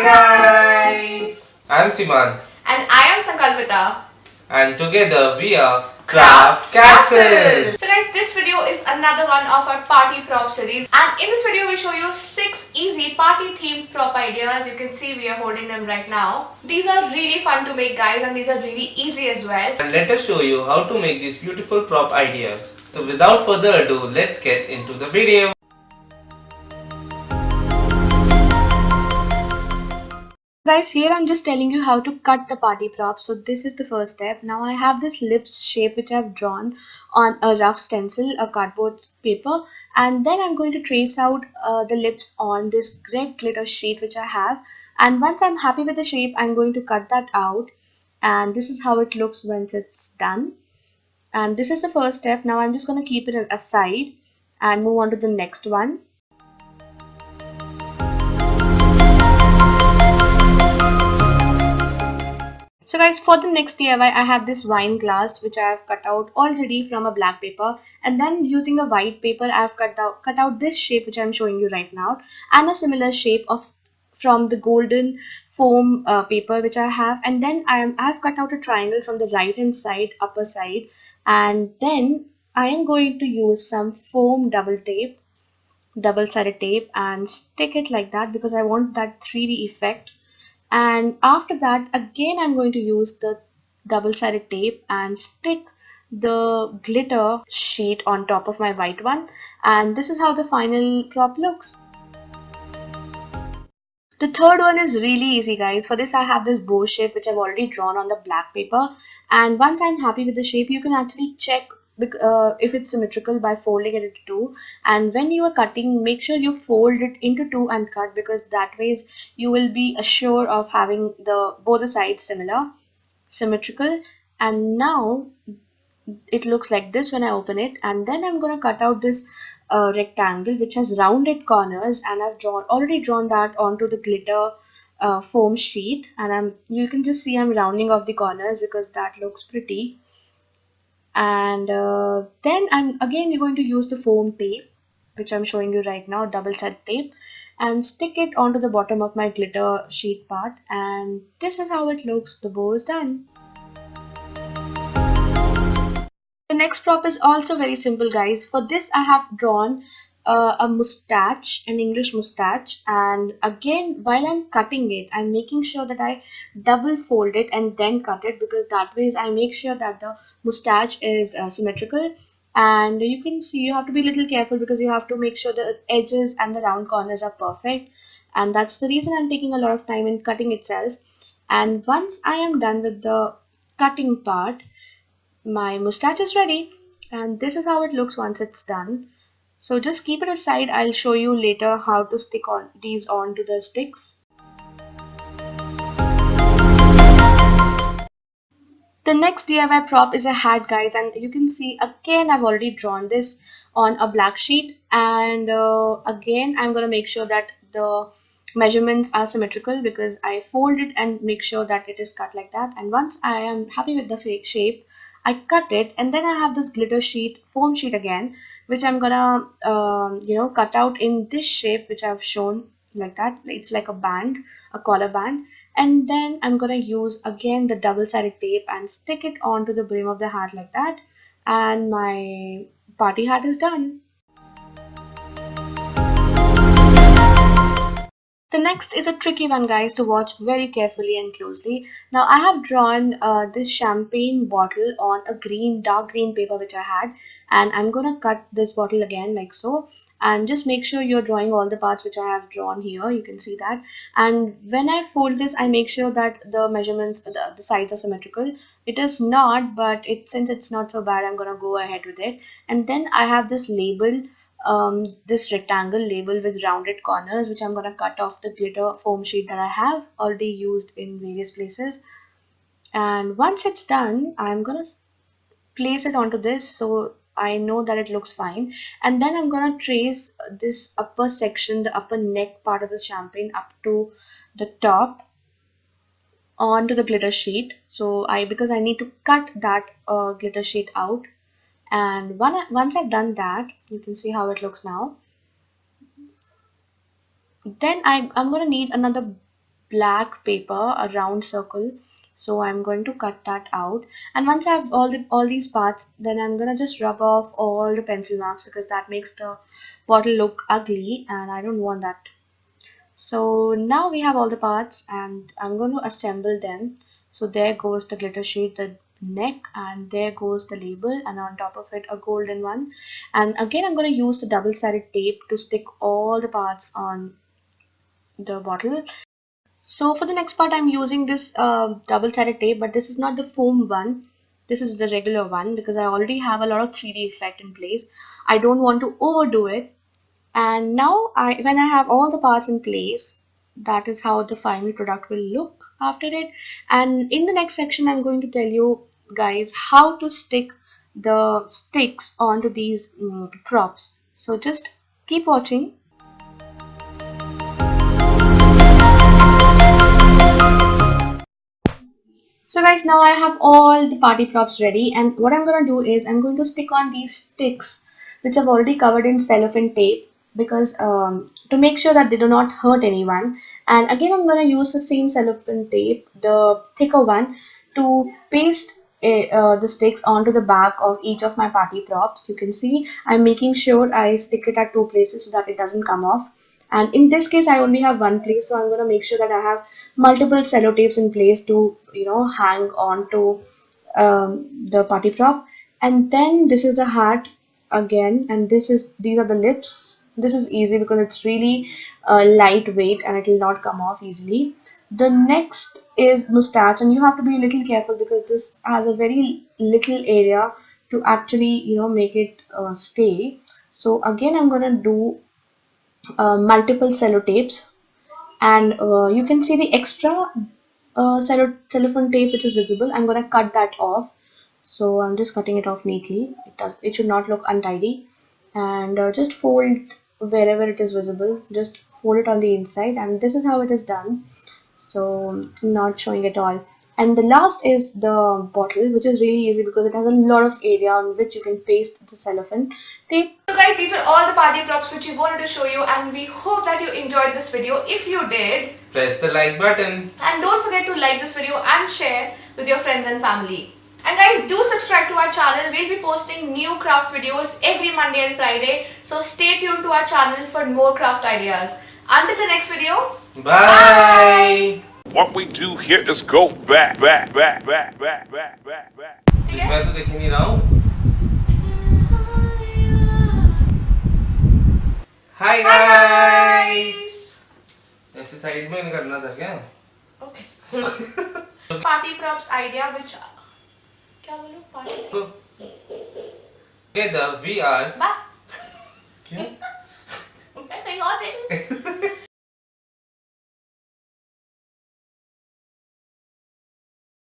guys! I'm Simant. And I am Sankalpita. And together we are Crafts Castle. So guys, this video is another one of our party prop series. And in this video we show you 6 easy party themed prop ideas. You can see we are holding them right now. These are really fun to make, guys, and these are really easy as well. And let us show you how to make these beautiful prop ideas. So without further ado, let's get into the video. Guys, here I'm just telling you how to cut the party prop. So this is the first step. Now I have this lips shape which I've drawn on a rough stencil, a cardboard paper, and then I'm going to trace out the lips on this red glitter sheet which I have. And once I'm happy with the shape, I'm going to cut that out, and this is how it looks once it's done. And this is the first step. Now I'm just going to keep it aside and move on to the next one. So guys, for the next DIY, I have this wine glass which I have cut out already from a black paper, and then using a white paper I have cut out this shape which I am showing you right now, and a similar shape from the golden foam paper which I have, and then I have cut out a triangle from the right hand side, upper side, and then I am going to use some foam double-sided tape, and stick it like that because I want that 3D effect. And after that, again I'm going to use the double-sided tape and stick the glitter sheet on top of my white one, and this is how the final prop looks. The third one is really easy, guys. For this I have this bow shape which I've already drawn on the black paper, and once I'm happy with the shape, you can actually check if it's symmetrical by folding it into two. And when you are cutting, make sure you fold it into two and cut, because that ways you will be assured of having both the sides symmetrical. And now it looks like this when I open it, and then I'm going to cut out this rectangle which has rounded corners, and I've already drawn that onto the glitter foam sheet, and you can just see I'm rounding off the corners because that looks pretty. And then I'm again going to use the foam tape which I'm showing you right now, double-sided tape, and stick it onto the bottom of my glitter sheet part, and this is how it looks. The bow is done. The next prop is also very simple, guys. For this I have drawn a mustache, an English mustache, and again while I'm cutting it, I'm making sure that I double fold it and then cut it, because that way I make sure that the mustache is symmetrical. And you can see you have to be a little careful because you have to make sure the edges and the round corners are perfect, and that's the reason I'm taking a lot of time in cutting itself. And once I am done with the cutting part, my mustache is ready, and this is how it looks once it's done. So just keep it aside. I'll show you later how to stick these onto the sticks. The next DIY prop is a hat, guys, and you can see again I've already drawn this on a black sheet, and again I'm going to make sure that the measurements are symmetrical because I fold it and make sure that it is cut like that. And once I am happy with the shape, I cut it, and then I have this glitter sheet, foam sheet again, which I'm gonna cut out in this shape which I've shown like that. It's like a band, a collar band, and then I'm gonna use again the double-sided tape and stick it onto the brim of the hat like that, and my party hat is done. The next is a tricky one, guys, to watch very carefully and closely. Now I have drawn this champagne bottle on a dark green paper which I had, and I'm gonna cut this bottle again like so. And just make sure you're drawing all the parts which I have drawn here. You can see that. And when I fold this, I make sure that the measurements, the sides are symmetrical. It is not, but since it's not so bad, I'm gonna go ahead with it. And then I have this label, this rectangle label with rounded corners, which I'm going to cut off the glitter foam sheet that I have already used in various places. And once it's done, I'm going to place it onto this so I know that it looks fine. And then I'm going to trace this upper section, the upper neck part of the champagne up to the top onto the glitter sheet. So because I need to cut that glitter sheet out. And once I've done that, you can see how it looks now. Then I'm going to need another black paper, a round circle. So I'm going to cut that out. And once I have all these parts, then I'm gonna just rub off all the pencil marks because that makes the bottle look ugly and I don't want that. So now we have all the parts and I'm going to assemble them. So there goes the glitter sheet, the neck, and there goes the label, and on top of it a golden one. And again I'm going to use the double-sided tape to stick all the parts on the bottle. So for the next part I'm using this double-sided tape, but this is not the foam one. This is the regular one because I already have a lot of 3D effect in place. I don't want to overdo it. And now when I have all the parts in place, that is how the final product will look after it. And in the next section I'm going to tell you guys how to stick the sticks onto these props. So just keep watching. So guys, now I have all the party props ready, and what I'm going to do is I'm going to stick on these sticks which I've already covered in cellophane tape because to make sure that they do not hurt anyone. And again I'm going to use the same cellophane tape, the thicker one, to paste the sticks onto the back of each of my party props. You can see I'm making sure I stick it at two places so that it doesn't come off. And in this case I only have one place, so I'm going to make sure that I have multiple sellotapes in place to hang on to the party prop. And then this is the hat again, and these are the lips. This is easy because it's really lightweight and it will not come off easily. The next is mustache, and you have to be a little careful because this has a very little area to actually make it stay. So again I'm gonna do multiple sellotapes, and you can see the extra cellophane tape which is visible. I'm going to cut that off, so I'm just cutting it off neatly. It should not look untidy, and just fold wherever it is visible, just fold it on the inside, and this is how it is done. So not showing at all. And the last is the bottle, which is really easy because it has a lot of area on which you can paste the cellophane tape. So guys, these were all the party props which we wanted to show you, and we hope that you enjoyed this video. If you did, Press the like button. and don't forget to like this video and share with your friends and family. And guys, do subscribe to our channel. We'll be posting new craft videos every Monday and Friday. So stay tuned to our channel for more craft ideas. Until the next video, Bye. What we do here is go back. ठीक है? मैं तो देख ही नहीं रहा हूँ. Hi guys. ऐसे side में करना था क्या? Okay. Party props idea which क्या बोलूं party? Together we are. Bye. क्यों? मैं कहीं और देखूं.